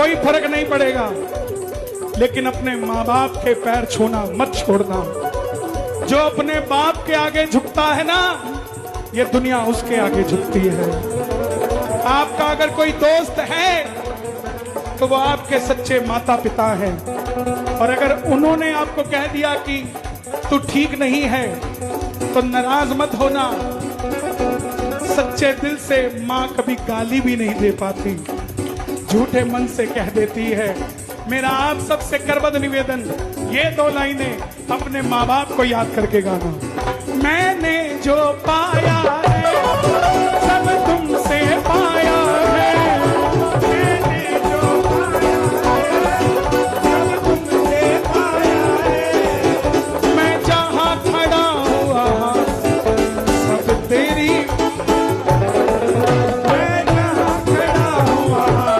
कोई फर्क नहीं पड़ेगा, लेकिन अपने माँ बाप के पैर छूना मत छोड़ना। जो अपने बाप के आगे झुकता है ना, ये दुनिया उसके आगे झुकती है। आपका अगर कोई दोस्त है तो वो आपके सच्चे माता पिता हैं, और अगर उन्होंने आपको कह दिया कि तू ठीक नहीं है तो नाराज मत होना। सच्चे दिल से माँ कभी गाली भी नहीं दे पाती, झूठे मन से कह देती है। मेरा आप सबसे करबद्ध निवेदन, ये 2 लाइनें अपने माँ बाप को याद करके गाना। मैंने जो पाया है सब